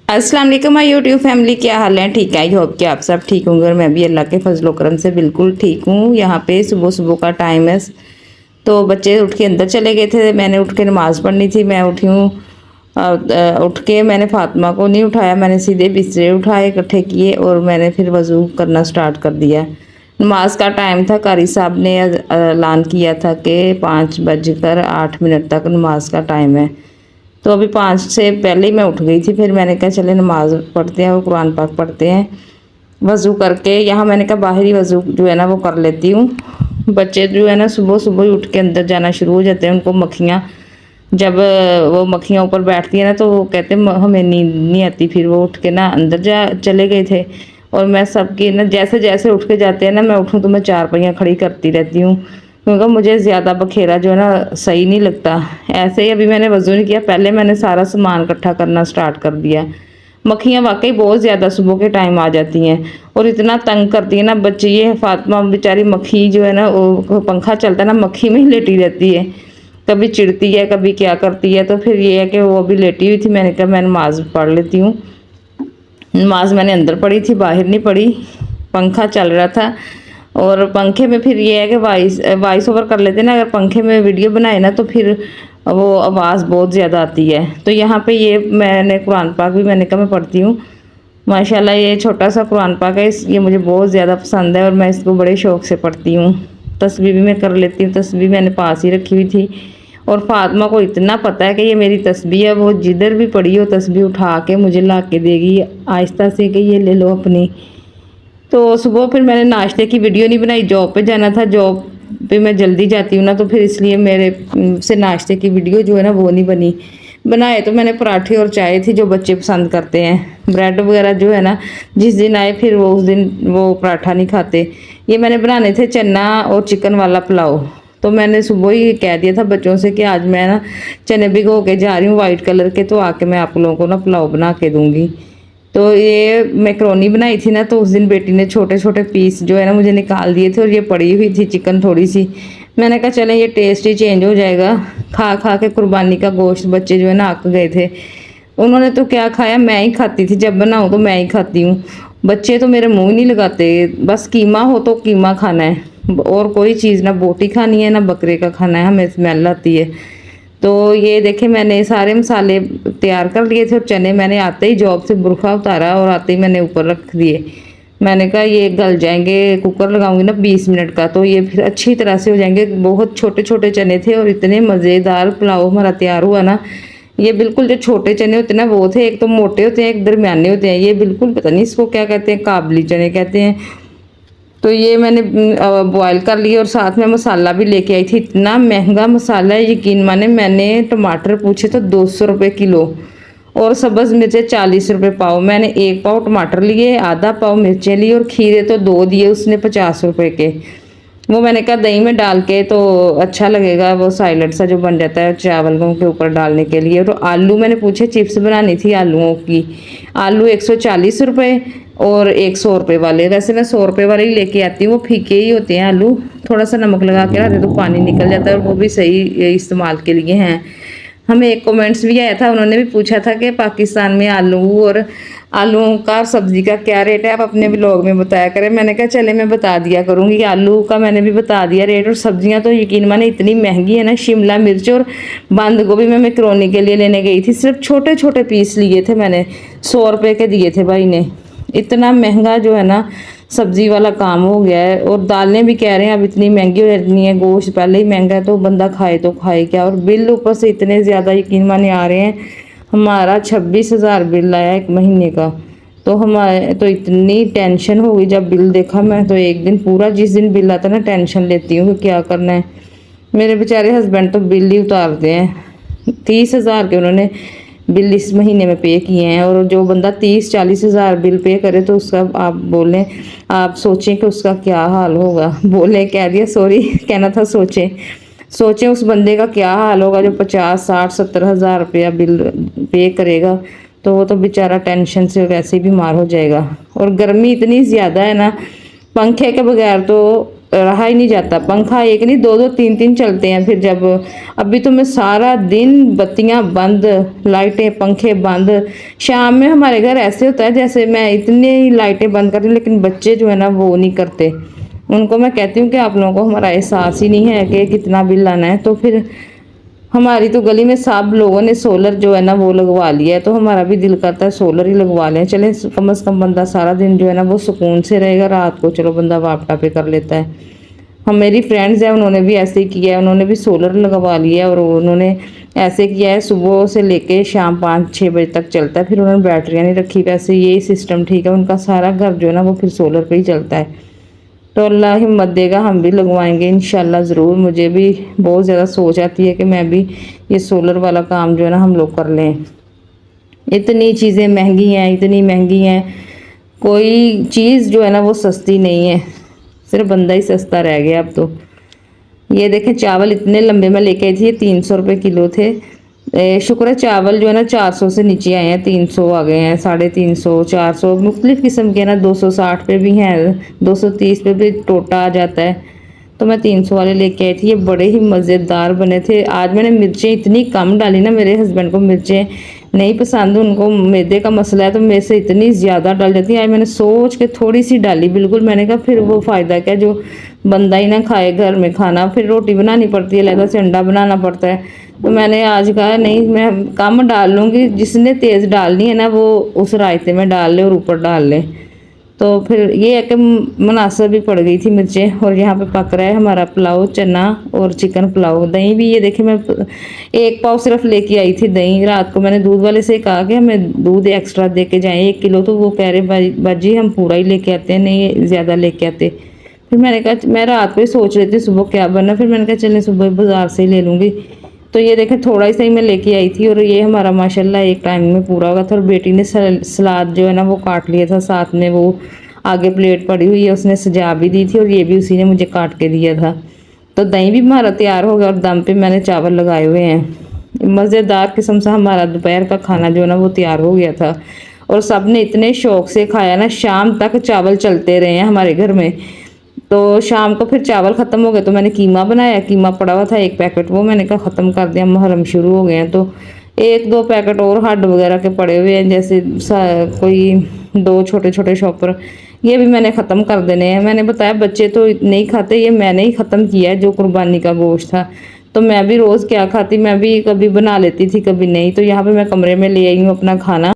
अस्सलाम वालेकुम my YouTube family, क्या हाल है? ठीक है, आई होप कि आप सब ठीक होंगे और मैं भी अल्लाह के फजल करम से बिल्कुल ठीक हूँ। यहाँ पे सुबह सुबह का टाइम है, तो बच्चे उठ के अंदर चले गए थे। मैंने उठ के नमाज़ पढ़नी थी। मैं उठी हूँ। उठ के मैंने फातिमा को नहीं उठाया, मैंने सीधे बिस्तरे उठाए, इकट्ठे किए और मैंने फिर वज़ू करना स्टार्ट कर दिया। नमाज का टाइम था, कारी साहब ने ऐलान किया था कि 5:08 तक नमाज का टाइम है। तो अभी 5 से पहले ही मैं उठ गई थी। फिर मैंने कहा चले नमाज़ पढ़ते हैं और कुरान पाक पढ़ते हैं। वज़ू करके यहाँ मैंने कहा बाहरी वज़ू जो है ना वो कर लेती हूँ। बच्चे जो है ना सुबह सुबह ही उठ के अंदर जाना शुरू हो जाते हैं। उनको मक्खियाँ, जब वो मक्खियाँ ऊपर बैठती हैं ना तो वो कहते हैं हमें नींद नहीं आती। फिर वो उठ के ना अंदर जा चले गए थे और मैं सबकी ना जैसे जैसे उठ के जाते हैं ना, मैं उठूँ तो मैं चारपाइयाँ खड़ी करती रहती हूँ, क्योंकि मुझे ज़्यादा बखेरा जो है ना सही नहीं लगता। ऐसे ही अभी मैंने वज़ू नहीं किया, पहले मैंने सारा सामान इकट्ठा करना स्टार्ट कर दिया। मक्खियाँ वाकई बहुत ज़्यादा सुबह के टाइम आ जाती हैं और इतना तंग करती है ना बच्चे। ये फातिमा बेचारी मक्खी जो है ना, वो पंखा चलता है ना, मक्खी में ही लेटी रहती है, कभी चिढ़ती है कभी क्या करती है। तो फिर ये है कि वो अभी लेटी हुई थी, मैंने कहा मैं नमाज़ पढ़ लेती हूँ। नमाज मैंने अंदर पढ़ी थी, बाहर नहीं पढ़ी, पंखा चल रहा था। और पंखे में फिर ये है कि वॉइस ओवर कर लेते हैं ना, अगर पंखे में वीडियो बनाए ना तो फिर वो आवाज़ बहुत ज़्यादा आती है। तो यहाँ पे ये मैंने कुरान पाक भी मैंने कहा मैं पढ़ती हूँ। माशाल्लाह ये छोटा सा कुरान पाक है, ये मुझे बहुत ज़्यादा पसंद है और मैं इसको बड़े शौक़ से पढ़ती हूँ। तस्बीह भी मैं कर लेती हूँ, तस्बीह मैंने पास ही रखी हुई थी। और फातिमा को इतना पता है कि ये मेरी तस्बीह है, वो जिधर भी पड़ी हो तस्बीह उठा के मुझे ला के देगी आहिस्ता से कि ये ले लो अपनी। तो सुबह फिर मैंने नाश्ते की वीडियो नहीं बनाई, जॉब पे जाना था। जॉब पे मैं जल्दी जाती हूँ ना, तो फिर इसलिए मेरे से नाश्ते की वीडियो जो है ना वो नहीं बनी। बनाए तो मैंने पराठे और चाय थी, जो बच्चे पसंद करते हैं। ब्रेड वगैरह जो है ना, जिस दिन आए फिर वो उस दिन वो पराठा नहीं खाते। ये मैंने बनाने थे चना और चिकन वाला पुलाव। तो मैंने सुबह ही कह दिया था बच्चों से कि आज मैं ना चने भिगो के जा रही हूँ वाइट कलर के, तो आके मैं आप लोगों को ना पुलाव बना के दूँगी। तो ये मैक्रोनी बनाई थी ना, तो उस दिन बेटी ने छोटे छोटे पीस जो है ना मुझे निकाल दिए थे और ये पड़ी हुई थी चिकन थोड़ी सी। मैंने कहा चलें ये टेस्ट ही चेंज हो जाएगा। खा खा के कुर्बानी का गोश्त बच्चे जो है ना अक गए थे। उन्होंने तो क्या खाया, मैं ही खाती थी, जब बनाऊँ तो मैं ही खाती हूँ। बच्चे तो मेरे मुँह नहीं लगाते, बस कीमा हो तो कीमा खाना है और कोई चीज़, ना बोटी खानी है ना बकरे का खाना है, हमें स्मेल आती है। तो ये देखे मैंने सारे मसाले तैयार कर लिए थे और चने मैंने आते ही जॉब से बुरखा उतारा और आते ही मैंने ऊपर रख दिए। मैंने कहा ये गल जाएंगे, कुकर लगाऊंगी ना 20 मिनट का तो ये फिर अच्छी तरह से हो जाएंगे। बहुत छोटे छोटे चने थे और इतने मज़ेदार पुलाव हमारा तैयार हुआ ना। ये बिल्कुल जो छोटे चने होते हैं ना वो थे, एक तो मोटे होते हैं एक दरमियाने होते हैं। ये बिल्कुल पता नहीं इसको क्या कहते हैं, काबली चने कहते हैं। तो ये मैंने बॉयल कर लिए और साथ में मसाला भी लेके आई थी। इतना महंगा मसाला है, यकीन माने। मैंने टमाटर पूछे तो 200 रुपये किलो और सब्ज़ मिर्चें 40 रुपये पाव। मैंने 1 पाव टमाटर लिए, आधा पाव मिर्चें ली और खीरे तो 2 दिए उसने 50 रुपये के। वो मैंने कहा दही में डाल के तो अच्छा लगेगा, वो साइलेड सा जो बन जाता है चावलों के ऊपर डालने के लिए। तो आलू मैंने पूछे, चिप्स बनानी थी आलूओं की। आलू 140 रुपये और 100 रुपये वाले। वैसे मैं 100 रुपये वाले ही लेके आती हूँ, वो फीके ही होते हैं आलू, थोड़ा सा नमक लगा के रखते तो पानी निकल जाता है और वो भी सही इस्तेमाल के लिए हैं। हमें एक कमेंट्स भी आया था, उन्होंने भी पूछा था कि पाकिस्तान में आलू और आलूओं का सब्ज़ी का क्या रेट है, आप अपने ब्लॉग में बताया करें। मैंने कहा चले मैं बता दिया करूँगी। आलू का मैंने भी बता दिया रेट। और सब्जियां तो यकीन माने इतनी महंगी है ना, शिमला मिर्च और बंद गोभी मैं मैक्रोनी के लिए लेने गई थी, सिर्फ छोटे छोटे पीस लिए थे मैंने, 100 रुपये के दिए थे भाई ने। इतना महंगा जो है ना सब्जी वाला काम हो गया है। और दालें भी कह रहे हैं अब इतनी महंगी हो जाती है, गोश्त पहले ही महंगा है तो बंदा खाए तो खाए क्या। और बिल ऊपर से इतने ज़्यादा यकीन माने आ रहे हैं। हमारा 26,000 बिल आया 1 महीने का। तो हमारे तो इतनी टेंशन हो गई जब बिल देखा। मैं तो एक दिन पूरा, जिस दिन बिल आता ना टेंशन लेती हूँ कि क्या करना है। मेरे बेचारे हस्बैंड तो बिल ही उतारते हैं। 30,000 के उन्होंने बिल इस महीने में पे किए हैं। और जो बंदा 30-40 हज़ार बिल पे करे तो उसका आप बोलें, आप सोचें कि उसका क्या हाल होगा। बोले कह दिया, सॉरी कहना था, सोचें उस बंदे का क्या हाल होगा जो 50-60-70 हज़ार रुपया बिल पे करेगा। तो वो तो बेचारा टेंशन से वैसे ही बीमार हो जाएगा। और गर्मी इतनी ज़्यादा है ना, पंखे के बगैर तो रहा ही नहीं जाता। पंखा एक नहीं, दो दो तीन तीन चलते हैं। फिर जब अभी तो मैं सारा दिन बत्तियां बंद, लाइटें पंखे बंद। शाम में हमारे घर ऐसे होता है जैसे मैं इतनी लाइटें बंद करती हूँ, लेकिन बच्चे जो है ना वो नहीं करते। उनको मैं कहती हूँ कि आप लोगों को हमारा एहसास ही नहीं है कि कितना बिल आना है। तो फिर हमारी तो गली में सब लोगों ने सोलर जो है ना वो लगवा लिया है, तो हमारा भी दिल करता है सोलर ही लगवा लें। चले कम से कम बंदा सारा दिन जो है ना वो सुकून से रहेगा, रात को चलो बंदा वापटा पे कर लेता है। हम मेरी फ्रेंड्स हैं उन्होंने भी ऐसे ही किया है, उन्होंने भी सोलर लगवा लिया है और उन्होंने ऐसे किया है सुबह से लेके शाम 5-6 बजे तक चलता है। फिर उन्होंने बैटरियाँ नहीं रखी, वैसे यही सिस्टम ठीक है। उनका सारा घर जो है ना वो फिर सोलर पे ही चलता है। तो अल्लाह हिम्मत देगा, हम भी लगवाएंगे इंशाल्लाह ज़रूर। मुझे भी बहुत ज़्यादा सोच आती है कि मैं भी ये सोलर वाला काम जो है ना हम लोग कर लें। इतनी चीज़ें महंगी हैं, इतनी महंगी हैं, कोई चीज़ जो है ना वो सस्ती नहीं है, सिर्फ बंदा ही सस्ता रह गया अब तो। ये देखें चावल इतने लंबे मैं लेके आई थी, ये 300 रुपये किलो थे। शुक्र है चावल जो है ना 400 से नीचे आए हैं, 300 आ गए हैं, 350, 400 मुख्तलिफ़ किस्म के ना, 260 पे भी हैं, 230 पे भी टोटा आ जाता है। तो मैं 300 वाले लेके आई थी, ये बड़े ही मज़ेदार बने थे। आज मैंने मिर्चें इतनी कम डाली ना, मेरे हस्बैंड को मिर्चें नहीं पसंद, उनको मैदे का मसला है, तो मेरे से इतनी ज़्यादा डाल जाती है। आज मैंने सोच के थोड़ी सी डाली बिल्कुल, मैंने कहा फिर वो फ़ायदा क्या जो बंदा ही ना खाए घर में खाना, फिर रोटी बनानी पड़ती है, अलग से अंडा बनाना पड़ता है। तो मैंने आज कहा नहीं मैं कम डाल लूँगी, जिसने तेज़ डालनी है ना वो उस रायते में डाल ले और ऊपर डाल ले। तो फिर ये है कि मुनासिब भी पड़ गई थी मिर्चें। और यहाँ पे पक रहा है हमारा पुलाव, चना और चिकन पुलाव। दही भी ये देखिए मैं 1 पाव सिर्फ लेके आई थी दही। रात को मैंने दूध वाले से कहा कि हमें दूध एक्स्ट्रा दे के जाएँ 1 किलो, तो वो कह रहे बाजी हम पूरा ही लेके आते हैं, नहीं ज़्यादा लेके आते। फिर मैंने कहा मैं रात को ही सोच रही थी सुबह क्या बनना, फिर मैंने कहा चलें सुबह बाज़ार से ही ले लूँगी। तो ये देखें थोड़ा ही सही मैं लेके आई थी और ये हमारा माशाल्लाह एक टाइम में पूरा होगा था। और बेटी ने सलाद जो है ना वो काट लिया था, साथ में वो आगे प्लेट पड़ी हुई है उसने सजा भी दी थी और ये भी उसी ने मुझे काट के दिया था। तो दही भी हमारा तैयार हो गया और दम पे मैंने चावल लगाए हुए हैं। मज़ेदार किस्म से हमारा दोपहर का खाना जो है ना वो तैयार हो गया था और सब ने इतने शौक से खाया ना, शाम तक चावल चलते रहे हैं हमारे घर में। तो शाम को फिर चावल ख़त्म हो गए तो मैंने कीमा बनाया, कीमा पड़ा हुआ था 1 पैकेट, वो मैंने कहा ख़त्म कर दिया, मुहर्रम शुरू हो गए हैं तो 1-2 पैकेट और हड्ड वगैरह के पड़े हुए हैं, जैसे कोई 2 छोटे छोटे शॉपर, ये भी मैंने ख़त्म कर देने हैं। मैंने बताया बच्चे तो नहीं खाते, ये मैंने ही ख़त्म किया है जो कुर्बानी का गोश्त था। तो मैं भी रोज़ क्या खाती, मैं भी कभी बना लेती थी कभी नहीं। तो यहाँ पे मैं कमरे में ले आई हूँ अपना खाना।